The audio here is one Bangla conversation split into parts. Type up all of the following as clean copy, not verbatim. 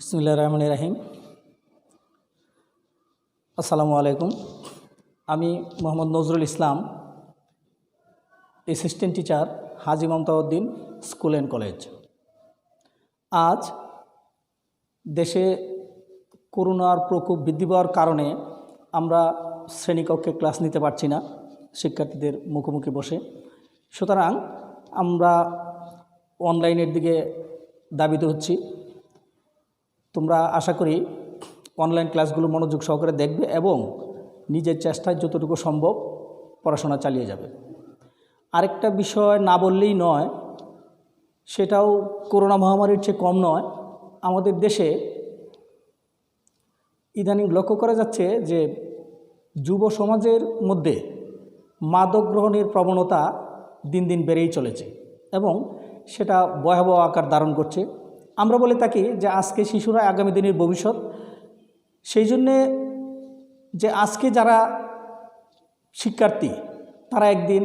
বিসমিল্লাহির রহমানির রহিম। আসসালামু আলাইকুম। আমি Mohammad Nazrul Islam, assistant teacher, Haji Mamtauddin school and college. আজ দেশে করোনার প্রকোপ বৃদ্ধি পাওয়ার কারণে আমরা শ্রেণীকক্ষে ক্লাস নিতে পারছি না শিক্ষার্থীদের মুখোমুখি বসে। সুতরাং আমরা অনলাইনের দিকে ধাবিত হচ্ছি। তোমরা আশা করি অনলাইন ক্লাসগুলো মনোযোগ সহকারে দেখবে এবং নিজের চেষ্টায় যতটুকু সম্ভব পড়াশোনা চালিয়ে যাবে। আরেকটা বিষয় না বললেই নয়, সেটাও করোনা মহামারীর চেয়ে কম নয়। আমাদের দেশে ইদানিং লক্ষ্য করা যাচ্ছে যে যুব সমাজের মধ্যে মাদক গ্রহণের প্রবণতা দিন দিন বেড়েই চলেছে এবং সেটা ভয়াবহ আকার ধারণ করছে। আমরা বলে থাকি যে আজকে শিশুরা আগামী দিনের ভবিষ্যৎ। সেই জন্যে যে আজকে যারা শিক্ষার্থী তারা একদিন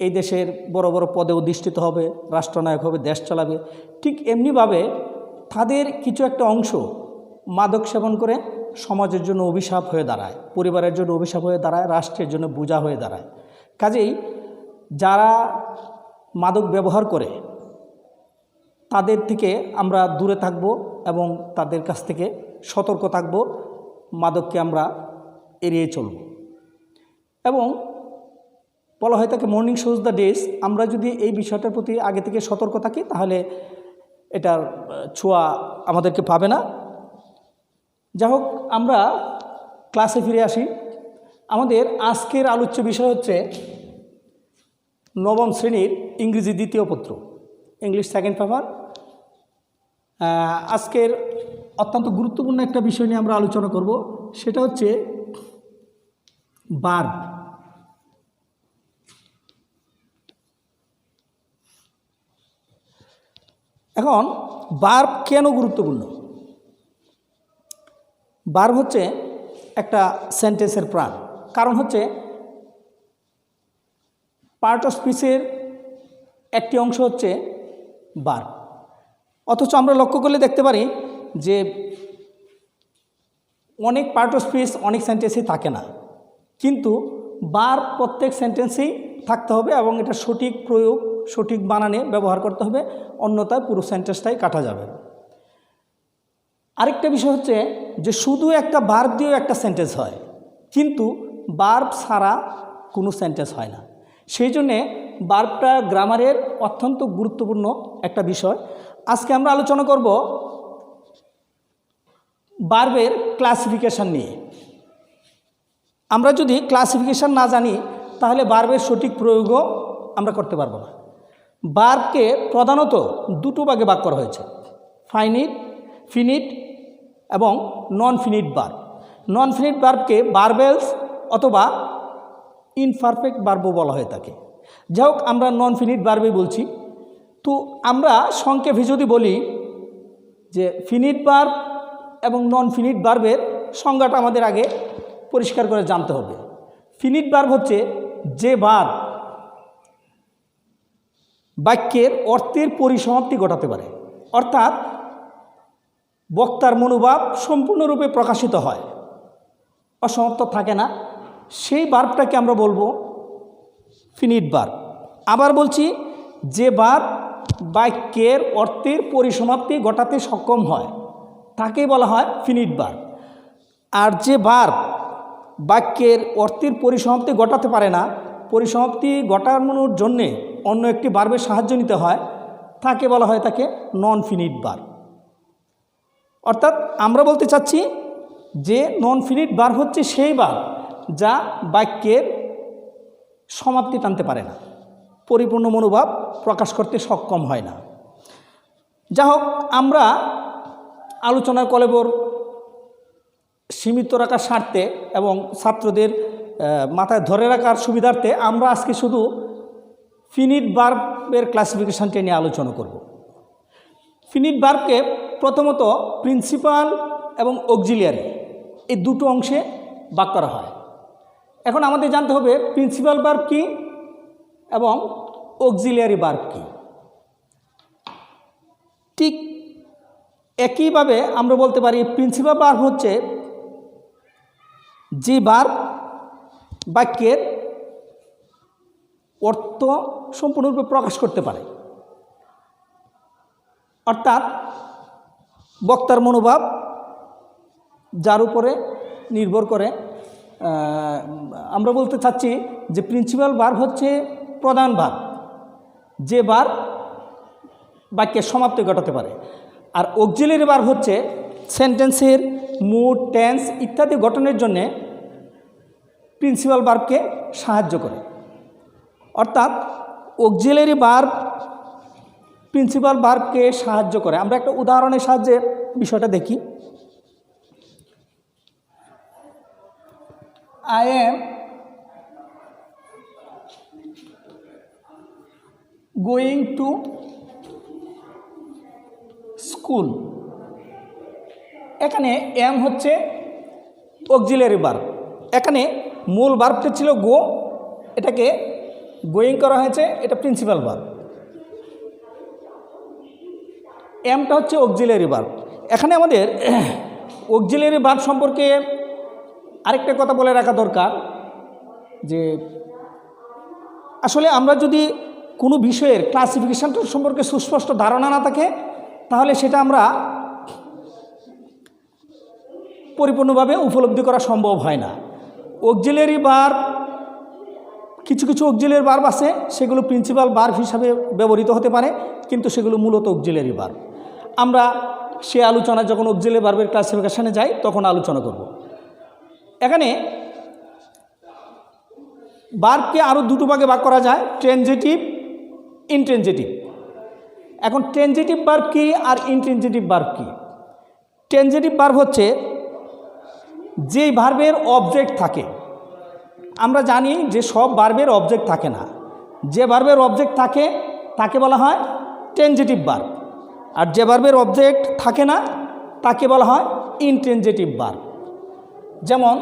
এই দেশের বড় বড় পদে অধিষ্ঠিত হবে, রাষ্ট্রনায়ক হবে, দেশ চালাবে, ঠিক এমনিভাবে তাদের কিছু একটা অংশ মাদক সেবন করে সমাজের জন্য অভিশাপ হয়ে দাঁড়ায়, পরিবারের জন্য অভিশাপ হয়ে দাঁড়ায়, রাষ্ট্রের জন্য বোঝা হয়ে দাঁড়ায়। কাজেই যারা মাদক ব্যবহার করে তাদের থেকে আমরা দূরে থাকব এবং তাদের কাছ থেকে সতর্ক থাকব, মাদককে আমরা এড়িয়ে চলব। এবং বলা হয় তাকে মর্নিং শোজ দ্য ডেজ। আমরা যদি এই বিষয়টার প্রতি আগে থেকে সতর্ক থাকি তাহলে এটার ছোঁয়া আমাদেরকে পাবে না। যাই হোক, আমরা ক্লাসে ফিরে আসি। আমাদের আজকের আলোচ্য বিষয় হচ্ছে নবম শ্রেণীর ইংরেজি দ্বিতীয় পত্র, ইংলিশ সেকেন্ড পেপার। আজকের অত্যন্ত গুরুত্বপূর্ণ একটা বিষয় নিয়ে আমরা আলোচনা করব, সেটা হচ্ছে ভার্ব। এখন ভার্ব কেন গুরুত্বপূর্ণ? ভার্ব হচ্ছে একটা সেন্টেন্সের প্রাণ। কারণ হচ্ছে পার্ট অফ স্পিচের একটি অংশ হচ্ছে ভার্ব। অথচ আমরা লক্ষ্য করলে দেখতে পারি যে অনেক পার্ট অফ স্পিচ অনেক সেন্টেন্সেই থাকে না, কিন্তু ভার্ব প্রত্যেক সেন্টেন্সেই থাকতে হবে এবং এটা সঠিক প্রয়োগ, সঠিক বানানে ব্যবহার করতে হবে, অন্যথায় পুরো সেন্টেন্সটাই কাটা যাবে। আরেকটা বিষয় হচ্ছে যে শুধু একটা ভার্ব দিয়েও একটা সেন্টেন্স হয়, কিন্তু ভার্ব ছাড়া কোনো সেন্টেন্স হয় না। সেই জন্যে ভার্বটা গ্রামারের অত্যন্ত গুরুত্বপূর্ণ একটা বিষয়। আজকে আমরা আলোচনা করব ভার্বের ক্লাসিফিকেশন নিয়ে। আমরা যদি ক্লাসিফিকেশন না জানি তাহলে ভার্বের সঠিক প্রয়োগও আমরা করতে পারবো না। ভার্বকে প্রধানত দুটো ভাগে ভাগ করা হয়েছে, ফাইনিট, ফিনিট এবং নন ফিনিট ভার্ব। নন ফিনিট ভার্বকে ভার্বেলস অথবা ইনপারফেক্ট ভার্বও বলা হয়ে থাকে। যাই হোক, আমরা নন ফিনিট ভার্বই বলছি। তো আমরা সংক্ষেপে যদি বলি যে ফিনিট ভার্ব এবং নন ফিনিট ভার্বের সংজ্ঞাটা আমাদের আগে পরিষ্কার করে জানতে হবে। ফিনিট ভার্ব হচ্ছে যে ভার্ব বাক্যের অর্থের পরিসমাপ্তি ঘটাতে পারে, অর্থাৎ বক্তার মনোভাব সম্পূর্ণরূপে প্রকাশিত হয়, অসমাপ্ত থাকে না, সেই ভার্বটাকে আমরা বলবো ফিনিট ভার্ব। আবার বলছি, যে ভার্ব বাক্যের অর্থের পরিসমাপ্তি ঘটাতে সক্ষম হয় তাকেই বলা হয় ফিনিট ভার্ব। আর যে ভার্ব বাক্যের অর্থের পরিসমাপ্তি ঘটাতে পারে না, পরিসমাপ্তি ঘটানোর জন্যে অন্য একটি ভার্বের সাহায্য নিতে হয়, তাকে বলা হয় তাকে নন ফিনিট ভার্ব। অর্থাৎ আমরা বলতে চাচ্ছি যে নন ফিনিট ভার্ব হচ্ছে সেই ভার্ব যা বাক্যের সমাপ্তি টানতে পারে না, পরিপূর্ণ মনোভাব প্রকাশ করতে সক্ষম হয় না। যা হোক, আমরা আলোচনার কলেবর সীমিত রাখার স্বার্থে এবং ছাত্রদের মাথায় ধরে রাখার সুবিধার্থে আমরা আজকে শুধু ফিনিট ভার্বের ক্লাসিফিকেশনটা নিয়ে আলোচনা করব। ফিনিট ভার্বকে প্রথমত প্রিন্সিপাল এবং অক্সিলিয়ারি এই দুটো অংশে ভাগ করা হয়। এখন আমাদের জানতে হবে প্রিন্সিপাল ভার্ব কী এবং অক্সিলিয়ারি ভার্ব কী। ঠিক একইভাবে আমরা বলতে পারি প্রিন্সিপাল ভার্ব হচ্ছে যে ভার্ব বাক্যের অর্থ সম্পূর্ণরূপে প্রকাশ করতে পারে, অর্থাৎ বক্তার মনোভাব যার উপরে নির্ভর করে। আমরা বলতে চাচ্ছি যে প্রিন্সিপাল ভার্ব হচ্ছে প্রধান ভার্ব, যে ভার্ব বাক্যের সমাপ্তি ঘটাতে পারে। আর অক্সিলারি ভার্ব হচ্ছে সেন্টেন্সের মুড, টেন্স ইত্যাদি গঠনের জন্যে প্রিন্সিপাল ভার্বকে সাহায্য করে। অর্থাৎ অক্সিলারি ভার্ব প্রিন্সিপাল ভার্বকে সাহায্য করে। আমরা একটা উদাহরণের সাহায্যে বিষয়টা দেখি। I am going to school। এখানে এম হচ্ছে অক্সিলারি ভার্ব। এখানে মূল ভার্বটা ছিল গো, এটাকে গোয়িং করা হয়েছে, এটা প্রিন্সিপাল ভার্ব। এমটা হচ্ছে অক্সিলারি ভার্ব। এখানে আমাদের অক্সিলারি ভার্ব সম্পর্কে আরেকটা কথা বলে রাখা দরকার যে আসলে আমরা যদি কোনো বিষয়ের ক্লাসিফিকেশনটা সম্পর্কে সুস্পষ্ট ধারণা না থাকে তাহলে সেটা আমরা পরিপূর্ণভাবে উপলব্ধি করা সম্ভব হয় না। অক্সিলারি ভার্ব, কিছু কিছু অক্সিলারি ভার্ব আছে সেগুলো প্রিন্সিপাল ভার্ব হিসাবে ব্যবহৃত হতে পারে, কিন্তু সেগুলো মূলত অক্সিলারি ভার্ব। আমরা সে আলোচনা যখন অক্সিলারি ভার্বের ক্লাসিফিকেশনে যাই তখন আলোচনা করব। এখানে ভার্বকে আরও দুটো ভাগে ভাগ করা যায়, ট্রানজিটিভ, ইনট্রানজিটিভ। এখন ট্রানজিটিভ ভার্ব কী আর ইনট্রানজিটিভ ভার্ব কী? ট্রানজিটিভ ভার্ব হচ্ছে যেই ভার্বের অবজেক্ট থাকে। আমরা জানি যে সব ভার্বের অবজেক্ট থাকে না, যে ভার্বের অবজেক্ট থাকে তাকে বলা হয় ট্রানজিটিভ ভার্ব, আর যে ভার্বের অবজেক্ট থাকে না তাকে বলা হয় ইনট্রানজিটিভ ভার্ব। যেমন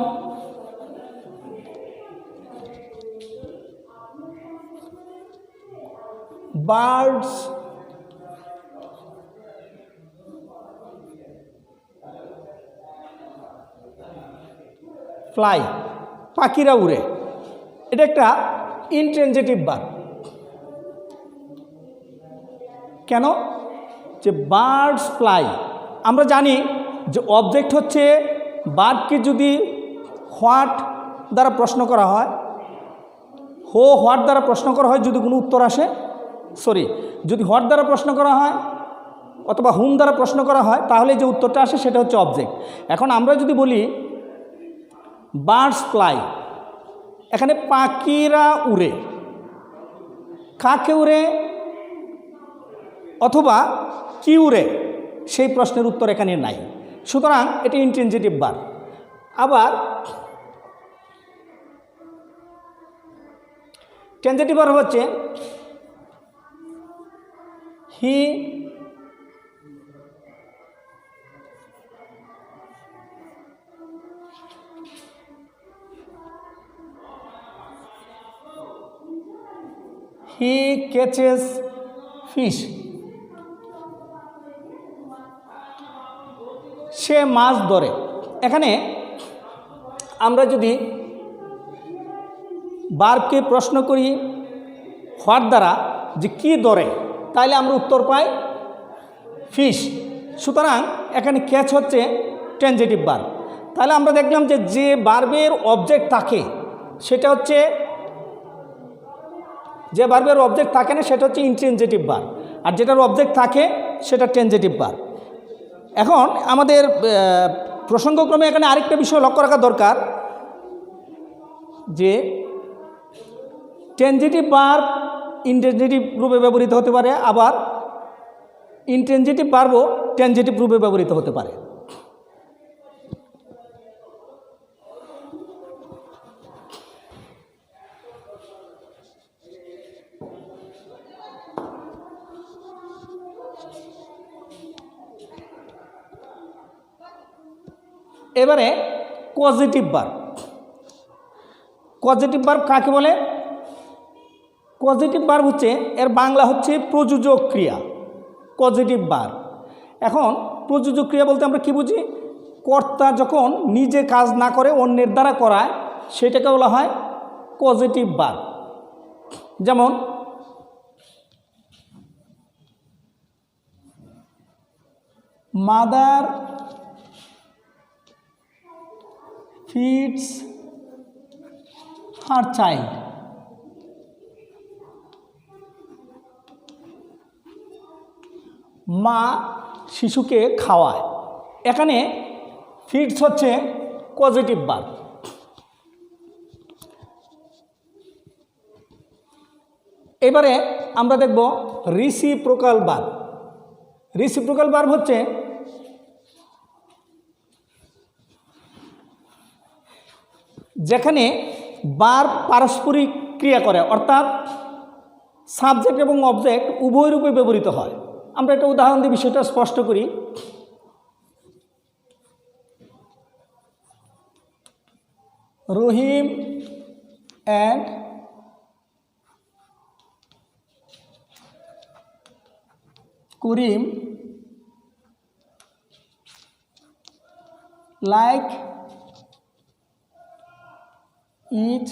বার্ডস ফ্লাই, পাখিরা উড়ে, এটা একটা ইনট্রানজিটিভ ভার্ব। কেন? যে বার্ডস ফ্লাই, আমরা জানি যে অবজেক্ট হচ্ছে বার্ডকে যদি হোয়াট দ্বারা প্রশ্ন করা হয়, হোয়াট দ্বারা প্রশ্ন করা হয় যদি কোনো উত্তর আসে, যদি হোয়াট দ্বারা প্রশ্ন করা হয় অথবা হুম দ্বারা প্রশ্ন করা হয় তাহলে যে উত্তরটা আসে সেটা হচ্ছে অবজেক্ট। এখন আমরা যদি বলি বার্ডস ফ্লাই, এখানে পাখিরা উড়ে, কাকে উড়ে অথবা কি উড়ে সেই প্রশ্নের উত্তর এখানে নাই, সুতরাং এটি ইনট্রানজিটিভ ভার্ব। আবার ট্রানজিটিভ ভার্ব হচ্ছে হি ক্যাচেস ফিশ, সে মাছ ধরে। এখানে আমরা যদি ভার্বকে প্রশ্ন করি হোয়াট দ্বারা যে কি ধরে, তাহলে আমরা উত্তর পাই ফিশ। সুতরাং এখানে ক্যাচ হচ্ছে ট্রানজিটিভ ভার্ব। তাহলে আমরা দেখলাম যে যে ভার্বের অবজেক্ট থাকে সেটা হচ্ছে, যে ভার্বের অবজেক্ট থাকে না সেটা হচ্ছে ইনট্রানজিটিভ ভার্ব, আর যেটার অবজেক্ট থাকে সেটা ট্রানজিটিভ ভার্ব। এখন আমাদের প্রসঙ্গক্রমে এখানে আরেকটা বিষয় লক্ষ্য রাখা দরকার যে ট্রানজিটিভ ভার্ব ইনট্রানজিটিভ রূপে ব্যবহৃত হতে পারে, আবার ইনট্রানজিটিভ ভার্বও ট্রানজিটিভ রূপে ব্যবহৃত হতে পারে। এবারে পজিটিভ ভার্ব। পজিটিভ ভার্ব কাকে বলে? পজিটিভ ভার্ব হচ্ছে, এর বাংলা হচ্ছে প্রযোজক ক্রিয়া, পজিটিভ ভার্ব। এখন প্রযোজক ক্রিয়া বলতে আমরা কি বুঝি? কর্তা যখন নিজে কাজ না করে অন্যের দ্বারা করায় সেটাকে বলা হয় পজিটিভ ভার্ব। যেমন মাদার ফিডস হার চাইল্ড। মা শিশুকে খাওয়ায়। এখানে ফিডস হচ্ছে পজিটিভ ভার্ব। এবারে আমরা দেখব রিসিপ্রোকাল ভার্ব। রিসিপ্রোকাল ভার্ব হচ্ছে যেখানে ভার্ব পারস্পরিক ক্রিয়া করে, অর্থাৎ সাবজেক্ট এবং অবজেক্ট উভয় রূপে ব্যবহৃত হয়। আমরা একটা উদাহরণ দিয়ে বিষয়টা স্পষ্ট করি। Rahim and Karim like each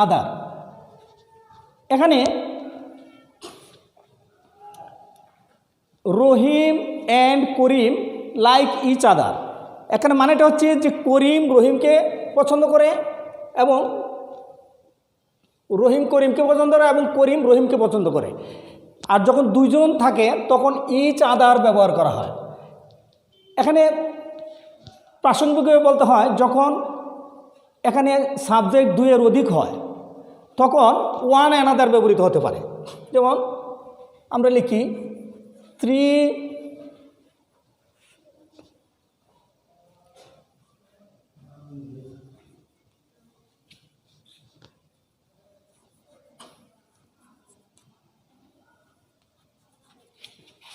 other. এখানে Rahim and Karim like each other, এখানে মানেটা হচ্ছে যে করিম রহিমকে পছন্দ করে এবং রহিম করিমকে পছন্দ করে এবং করিম রহিমকে পছন্দ করে। আর যখন দুইজন থাকে তখন ইচ আদার ব্যবহার করা হয়। এখানে প্রাসঙ্গিকভাবে বলতে হয় যখন এখানে সাবজেক্ট দুইয়ের অধিক হয় তখন ওয়ান অ্যানাদার ব্যবহৃত হতে পারে। যেমন আমরা লিখি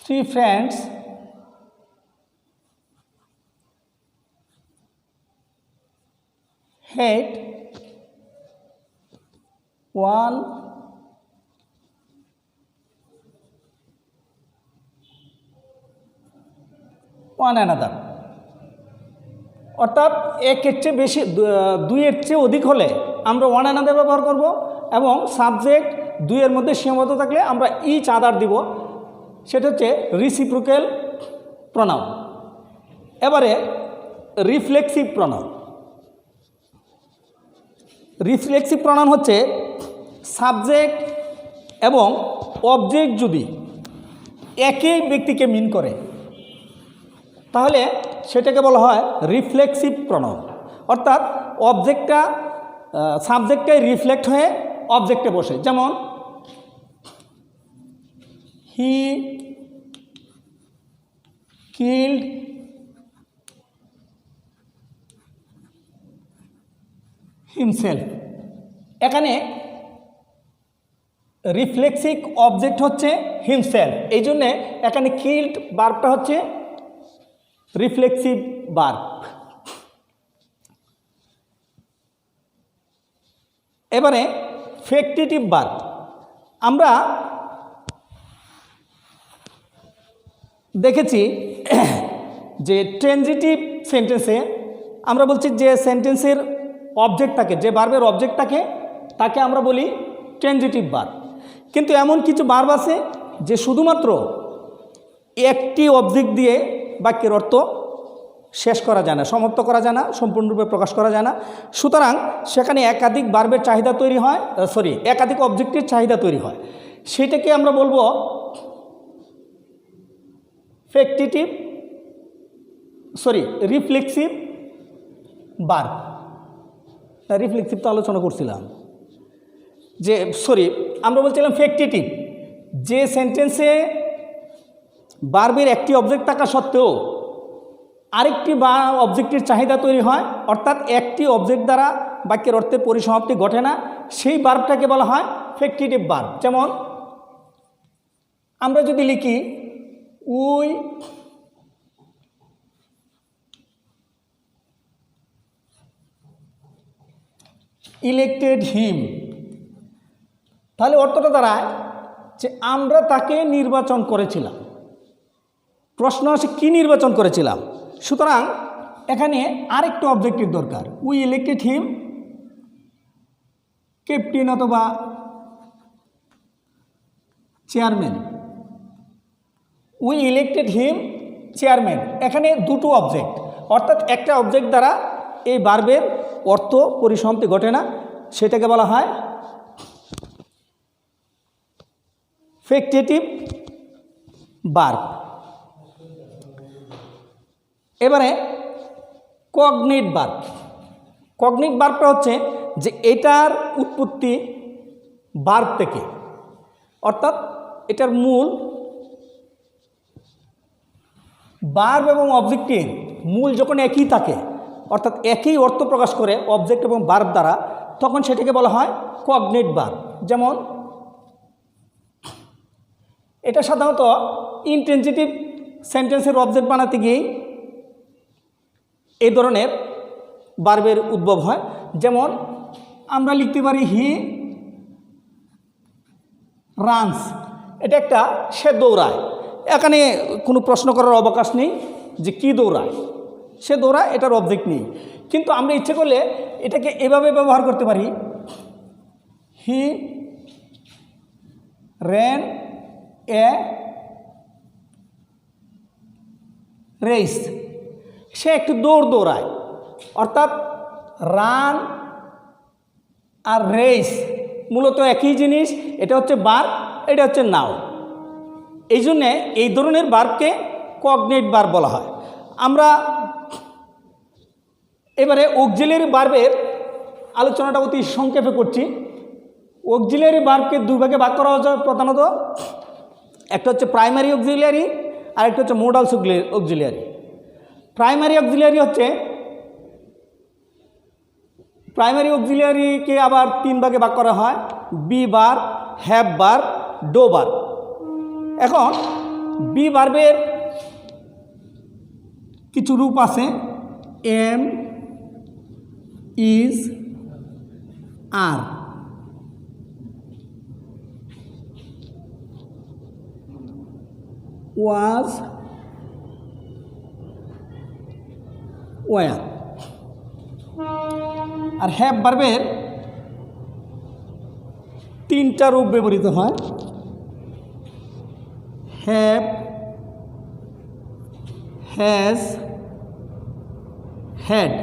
3 friends hate one another। অর্থাৎ একের চেয়ে বেশি, দুইয়ের চেয়ে অধিক হলে আমরা ওয়ান অ্যানাদার ব্যবহার করব এবং সাবজেক্ট দুইয়ের মধ্যে সীমাবদ্ধ থাকলে আমরা ইচ আদার দিব। সেটা হচ্ছে রিসিপ্রোকাল প্রনাউন। এবারে রিফ্লেক্সিভ প্রনাউন। রিফ্লেক্সিভ প্রনাউন হচ্ছে সাবজেক্ট এবং অবজেক্ট যদি একই ব্যক্তিকে মিন করে তাহলে সেটাকে বলা হয় রিফ্লেক্সিভ প্রনাউন। অর্থাৎ অবজেক্টটা সাবজেক্টটাই রিফ্লেক্ট হয়ে অবজেক্টে বসে। যেমন হি কিল্ড হিমসেলফ। এখানে রিফ্লেক্সিভ অবজেক্ট হচ্ছে হিমসেলফ, এই জন্যে এখানে কিল্ড ভার্বটা হচ্ছে রিফ্লেক্সিভ ভার্ব। এবারে ফ্যাক্টিটিভ ভার্ব। আমরা দেখেছি যে ট্রানজিটিভ সেন্টেন্সে আমরা বলছি যে সেন্টেন্সের অবজেক্ট থাকে, যে ভার্বের অবজেক্ট থাকে তাকে আমরা বলি ট্রানজিটিভ ভার্ব। কিন্তু এমন কিছু ভার্ব আছে যে শুধুমাত্র একটি অবজেক্ট দিয়ে বাক্যের অর্থ শেষ করা যায় না, সমাপ্ত করা যায় না, সম্পূর্ণরূপে প্রকাশ করা যায় না। সুতরাং সেখানে একাধিক ভার্বের চাহিদা তৈরি হয়, একাধিক অবজেক্টের চাহিদা তৈরি হয়। সেটাকে আমরা বলবো রিফ্লেক্সিভ ভার্ব। রিফ্লেক্সিভ তো আলোচনা করছিলাম যে আমরা বলছিলাম ফ্যাক্টিটিভ, যে সেন্টেন্সে ভার্বের একটি অবজেক্ট থাকা সত্ত্বেও আরেকটি অবজেক্টের চাহিদা তৈরি হয়, অর্থাৎ একটি অবজেক্ট দ্বারা বাক্যের অর্থের পরিসমাপ্তি ঘটে না, সেই ভার্বটাকে বলা হয় ফ্যাক্টিটিভ ভার্ব। যেমন আমরা যদি লিখি উই ইলেক্টেড হিম, তাহলে অর্থটা দাঁড়ায় যে আমরা তাকে নির্বাচন করেছিলাম। প্রশ্ন আসে কি নির্বাচন করেছিলাম। সুতরাং এখানে আরেকটা অবজেক্টিভ দরকার। উই ইলেক্টেড হিম ক্যাপ্টেন অথবা chairman. We elected him chairman, এখানে দুটো অবজেক্ট, অর্থাৎ একটা অবজেক্ট দ্বারা এই ভার্বের অর্থ পরিসমাপ্তি ঘটে না, সেটাকে বলা হয় ফ্যাক্টেটিভ ভার্ব। এবারে কগনিট ভার্ব। কগনিট ভার্বটা হচ্ছে যে এটার উৎপত্তি ভার্ব থেকে, অর্থাৎ এটার মূল ভার্ব এবং অবজেক্টের মূল যখন একই থাকে, অর্থাৎ একই অর্থ প্রকাশ করে অবজেক্ট এবং ভার্ব দ্বারা, তখন সেটাকে বলা হয় কগনিট ভার্ব। যেমন এটা সাধারণত ইন্টেনজিটিভ সেন্টেন্সের অবজেক্ট বানাতে গিয়েই এই ধরনের ভার্বের উদ্ভব হয়। যেমন আমরা লিখতে পারি হি রানস, এটা একটা সে দৌড়ায়। এখানে কোনো প্রশ্ন করার অবকাশ নেই যে কি দৌড়ায়, সে দৌড়ায়, এটার অবজেক্ট নেই। কিন্তু আমরা ইচ্ছে করলে এটাকে এভাবে ব্যবহার করতে পারি, হি র্যান এ রেস, সে একটু দৌড়ায়। অর্থাৎ রান আর রেস মূলত একই জিনিস, এটা হচ্ছে ভার্ব, এটা হচ্ছে নাউন। এই জন্যে এই ধরনের ভার্বকে কগনিট ভার্ব বলা হয়। আমরা এবারে অক্সিলিয়ারি ভার্বের আলোচনাটা অতি সংক্ষেপে করছি। অক্সিলিয়ারি ভার্বকে দুই ভাগে ভাগ করা হচ্ছে প্রধানত। একটা হচ্ছে প্রাইমারি অক্সিলিয়ারি আর একটা হচ্ছে মোডাল অক্সিলিয়ারি। প্রাইমারি অক্সিলিয়ারিকে আবার তিন ভাগে ভাগ করা হয়, be verb, have verb, do verb. এখন বি ভার্বের কিছু রূপ আছে, am, is, are. Was, were. আর হ্যাভ ভার্বের তিনটা রূপ ব্যবহৃত হয়, হ্যাভ, হ্যাজ, হ্যাড।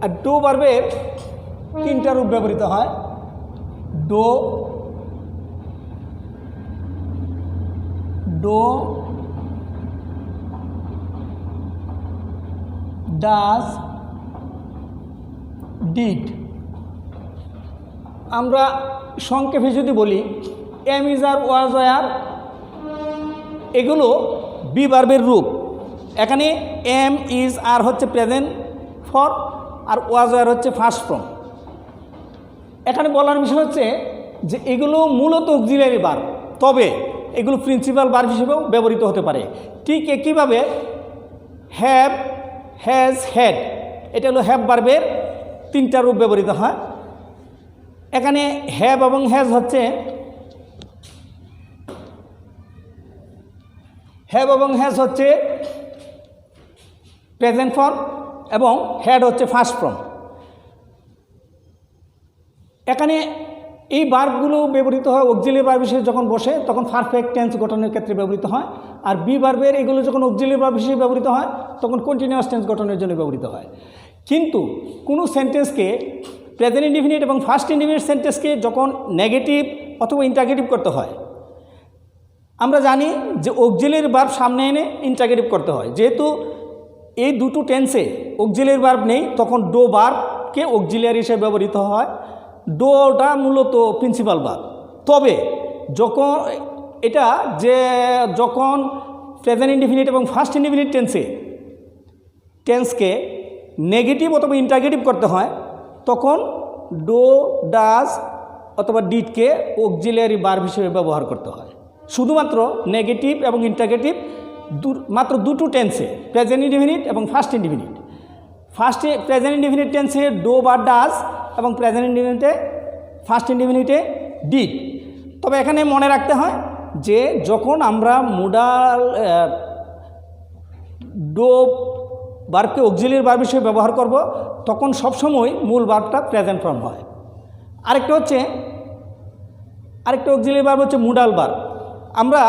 আর ডো ভার্বের তিনটা রূপ ব্যবহৃত হয়, ডো, ডাজ, ডিড। আমরা সংক্ষেপে যদি বলি, am, is, are, was, were এগুলো বি ভার্বের রূপ। এখানে এম, ইজ, আর হচ্ছে প্রেজেন্ট ফর্ম আর ওয়াজ, ওয়ার হচ্ছে ফার্স্ট ফর্ম। এখানে বলার বিষয় হচ্ছে যে এগুলো মূলত অক্সিলিয়ারি ভার্ব, তবে এগুলো প্রিন্সিপাল ভার্ব হিসেবেও ব্যবহৃত হতে পারে। ঠিক একইভাবে হ্যাভ, হ্যাজ, হ্যাড এটা হলো হ্যাভ ভার্বের তিনটা রূপ ব্যবহৃত হয়। এখানে হ্যাভ এবং হ্যাজ হচ্ছে প্রেজেন্ট ফর্ম এবং হ্যাড হচ্ছে ফার্স্ট ফর্ম। এখানে এই ভার্বগুলো ব্যবহৃত হয় অক্সিলিয়ারি ভার্ব হিসেবে যখন বসে তখন পারফেক্ট টেন্স গঠনের ক্ষেত্রে ব্যবহৃত হয়। আর বি ভার্বের এগুলো যখন অক্সিলিয়ারি ভার্ব হিসেবে ব্যবহৃত হয় তখন কন্টিনিউয়াস টেন্স গঠনের জন্য ব্যবহৃত হয়। কিন্তু কোনো সেন্টেন্সকে প্রেজেন্ট ইনডিফিনিট এবং ফার্স্ট ইনডিফিনিট সেন্টেন্সকে যখন নেগেটিভ অথবা ইন্টারগেটিভ করতে হয়, আমরা জানি যে অক্সিলিয়ারি ভার্ব সামনে এনে ইন্টারগেটিভ করতে হয়। যেহেতু এই দুটো টেন্সে অক্সিলিয়ারি ভার্ব নেই, তখন ডো ভার্বকে অক্সিলিয়ারি হিসেবে ব্যবহৃত হয়। ডোটা মূলত প্রিন্সিপাল ভার্ব। তবে যখন প্রেজেন্ট ইনডিফিনিট এবং ফার্স্ট ইনডিফিনিট টেন্সকে নেগেটিভ অথবা ইন্টারগেটিভ করতে হয়, তখন ডো, ডাজ অথবা ডিডকে অক্সিলিয়ারি ভার্ব হিসেবে ব্যবহার করতে হয়। শুধুমাত্র নেগেটিভ এবং ইন্টারগেটিভ মাত্র দুটো টেন্সে, প্রেজেন্ট ইনডিফিনিট এবং ফার্স্ট ইনডিফিনিট। প্রেজেন্ট ইনডিফিনিট টেন্সে ডো বা ডাজ এবং প্রেজেন্ট ইনডিফিনিটে ফার্স্ট ইনডিফিনিটে ডিড। তবে এখানে মনে রাখতে হয় যে যখন আমরা মোডাল ডো ভার্বকে অক্সিলিয়ারি ভার্ব হিসেবে ব্যবহার করব তখন সবসময় মূল ভার্বটা প্রেজেন্ট ফর্ম হয়। আরেকটা অক্সিলিয়ারি ভার্ব হচ্ছে মোডাল ভার্ব। আমরা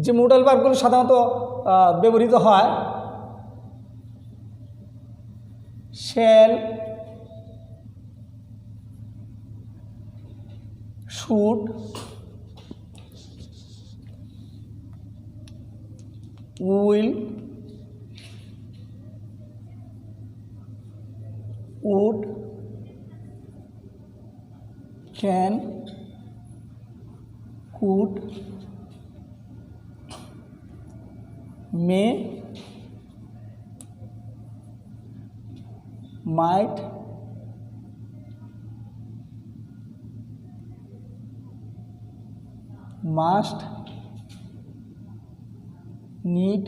যে মোডাল ভার্বগুলো সাধারণত ব্যবহৃত হয় shall, should, will, would, can, could, may, might, must, need,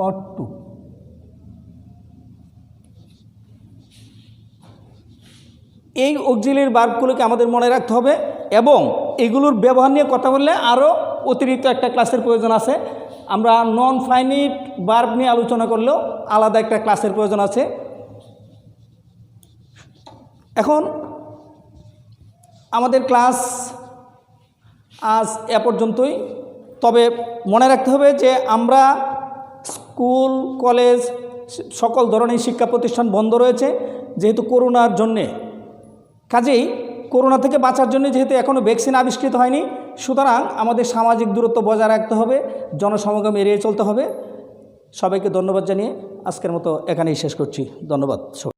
ought to। এই অক্সিলিয়ারি ভার্বগুলোকে আমাদের মনে রাখতে হবে এবং এগুলোর ব্যবহার নিয়ে কথা বললে আরও অতিরিক্ত একটা ক্লাসের প্রয়োজন আছে। আমরা নন ফাইনিট ভার্ব নিয়ে আলোচনা করলেও আলাদা একটা ক্লাসের প্রয়োজন আছে। এখন আমাদের ক্লাস আজ এ পর্যন্তই। তবে মনে রাখতে হবে যে আমরা স্কুল, কলেজ, সকল ধরনের শিক্ষা প্রতিষ্ঠান বন্ধ রয়েছে যেহেতু করোনার জন্যে। কাজেই করোনা থেকে বাঁচার জন্য যেহেতু এখনও ভ্যাকসিন আবিষ্কৃত হয়নি, সুতরাং আমাদের সামাজিক দূরত্ব বজায় রাখতে হবে, জনসমাগম এড়িয়ে চলতে হবে। সবাইকে ধন্যবাদ জানিয়ে আজকের মতো এখানেই শেষ করছি। ধন্যবাদ।